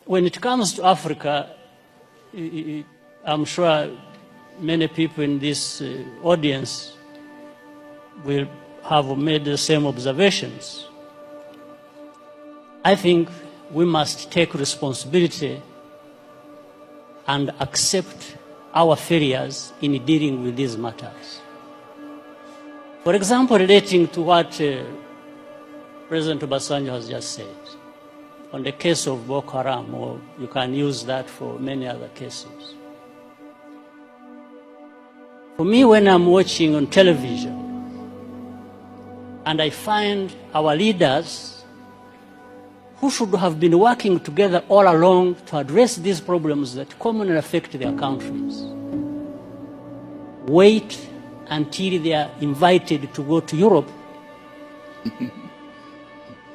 when it comes to Africa, I'm sure many people in this audience will have made the same observations. I think we must take responsibility and accept our failures in dealing with these matters. For example, relating to what President Obasanjo has just said, on the case of Boko Haram, or you can use that for many other cases. For me, when I'm watching on television, and I find our leaders who should have been working together all along to address these problems that commonly affect their countries, wait until they are invited to go to Europe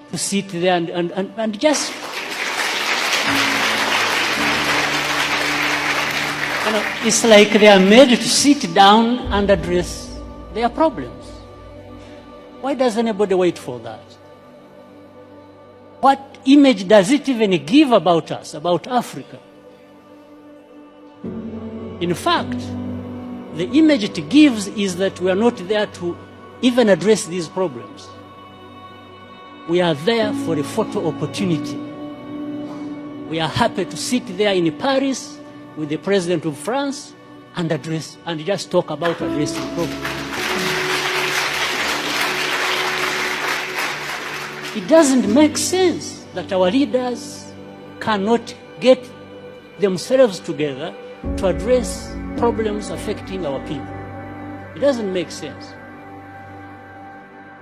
to sit there and just, it's like they are made to sit down and address their problems. Why does anybody wait for that? What image does it even give about us, about Africa? In fact, the image it gives is that we are not there to even address these problems. We are there for a photo opportunity. We are happy to sit there in Paris with the President of France and address, and just talk about addressing problems. It doesn't make sense that our leaders cannot get themselves together to address problems affecting our people. It doesn't make sense.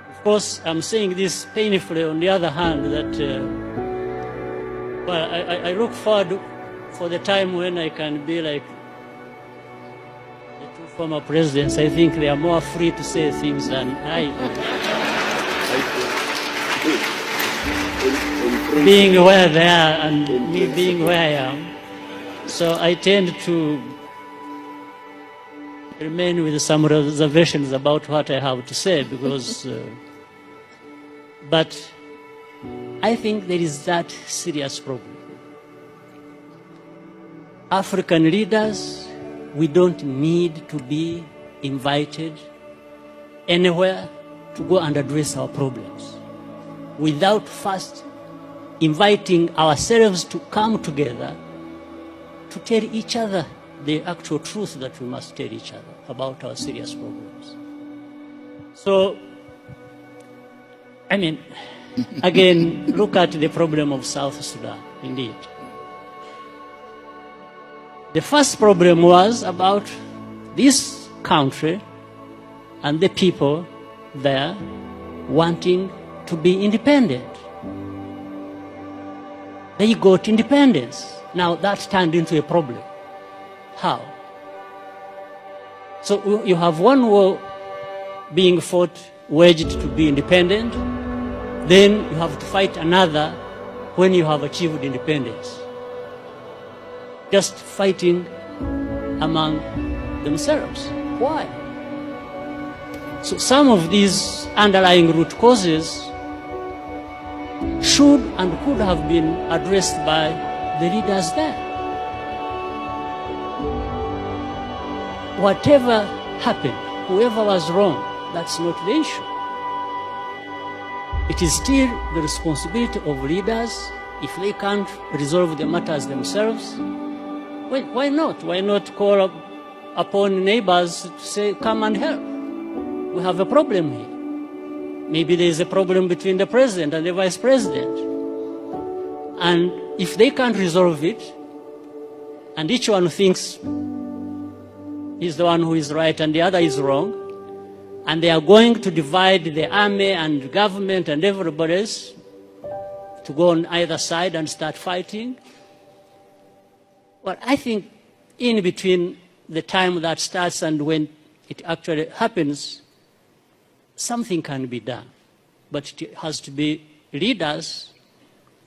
Of course, I'm saying this painfully. On the other hand, that well, I look forward for the time when I can be like the two former presidents. I think they are more free to say things than I. Being where they are and me being where I am. So I tend to remain with some reservations about what I have to say, because, but I think there is that serious problem. African leaders, we don't need to be invited anywhere to go and address our problems without first inviting ourselves to come together to tell each other the actual truth that we must tell each other about our serious problems. So, I mean, again, look at the problem of South Sudan, indeed. The first problem was about this country and the people there wanting to be independent. They got independence. Now that turned into a problem. How? So you have one war being fought, waged to be independent, then you have to fight another when you have achieved independence. Just fighting among themselves. Why? So some of these underlying root causes should and could have been addressed by the leaders there. Whatever happened, whoever was wrong, that's not the issue. It is still the responsibility of leaders. If they can't resolve the matters themselves, well, why not? Why not call upon neighbors to say, come and help? We have a problem here. Maybe there is a problem between the president and the vice president. And if they can't resolve it, and each one thinks he's the one who is right and the other is wrong, and they are going to divide the army and government and everybody else to go on either side and start fighting, well, I think in between the time that starts and when it actually happens, something can be done. But it has to be leaders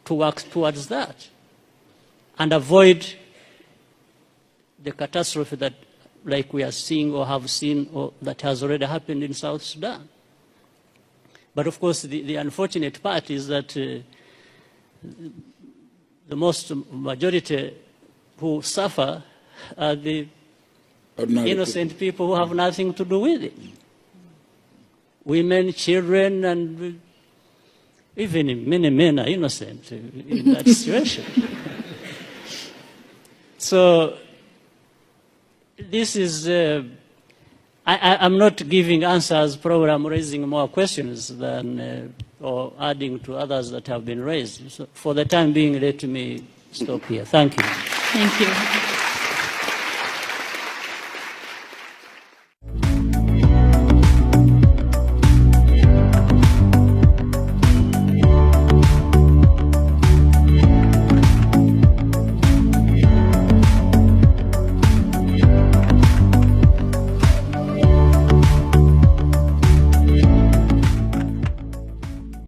to work towards that and avoid the catastrophe that, like we are seeing or have seen, or that has already happened in South Sudan. But of course, the unfortunate part is that the most majority who suffer are the innocent people who have nothing to do with it. Women, children, and even many men are innocent in that situation. So this is, I'm not giving answers, probably I'm raising more questions than, or adding to others that have been raised. So for the time being, let me stop here. Thank you. Thank you.